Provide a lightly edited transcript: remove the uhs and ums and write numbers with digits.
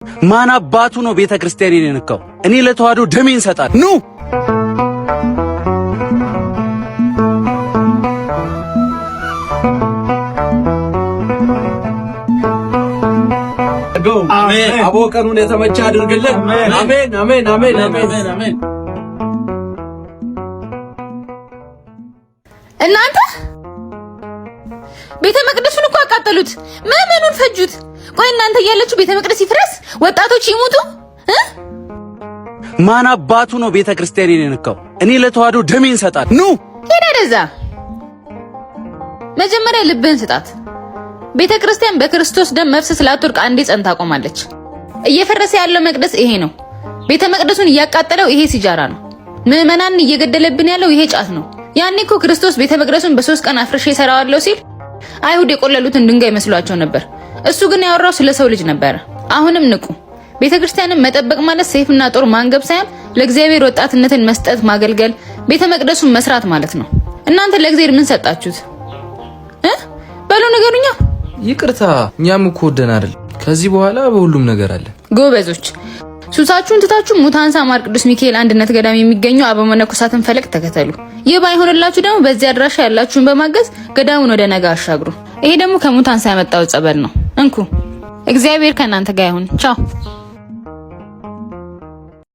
ማን አባቱ ነው ቤተክርስቲያኔን የነካው? እኔ ለተዋህዶ ደሜን ሰጣለሁ። ኑ አሜን። አቦቀኑን የተመቸ አድርግልን። አሜን አሜን አሜን አሜን አሜን። እናንተ ቤተ መቅደሱን እኮ አቃጠሉት፣ ምዕመኑን ፈጁት። ቆይ እናንተ እያላችሁ ቤተ መቅደስ ይፍረስ፣ ወጣቶች ይሙቱ? ማን አባቱ ነው ቤተክርስቲያኔን የነካው? እኔ ለተዋህዶ ደሜን ሰጣለሁ። ኑ ሄዳ ደዛ መጀመሪያ ልብህን ስጣት። ቤተ ክርስቲያን በክርስቶስ ደም መፍሰስ ላትወርቅ አንዴ ጸንታ ቆማለች። እየፈረሰ ያለው መቅደስ ይሄ ነው። ቤተ መቅደሱን እያቃጠለው ይሄ ሲጃራ ነው። ምዕመናንን እየገደለብን ያለው ይሄ ጫት ነው። ያኔ እኮ ክርስቶስ ቤተ መቅደሱን በ3 ቀን አፍርሼ እሰራዋለሁ ሲል አይሁድ የቆለሉትን ድንጋይ መስሏቸው ነበር። እሱ ግን ያወራው ስለ ሰው ልጅ ነበር። አሁንም ንቁ። ቤተ ክርስቲያንን መጠበቅ ማለት ሰይፍና ጦር ማንገብ ሳይሆን ለእግዚአብሔር ወጣትነትን መስጠት፣ ማገልገል፣ ቤተ መቅደሱን መስራት ማለት ነው። እናንተ ለእግዚአብሔር ምን ሰጣችሁት? በሉ ንገሩኛ። ይቅርታ እኛም እኮ ወደን አይደል። ከዚህ በኋላ በሁሉም ነገር አለ። ጎበዞች ሱሳችሁን ትታችሁ ሙታንሳ ማር ቅዱስ ሚካኤል አንድነት ገዳም የሚገኙ አበ መነኮሳትን ፈለግ ተከተሉ። ይህ ባይሆንላችሁ ደግሞ በዚህ አድራሻ ያላችሁን በማገዝ ገዳሙን ወደ ነገ አሻግሩ። ይሄ ደግሞ ከሙታንሳ ያመጣው ጸበል ነው። እንኩ እግዚአብሔር ከእናንተ ጋር ይሁን። ቻው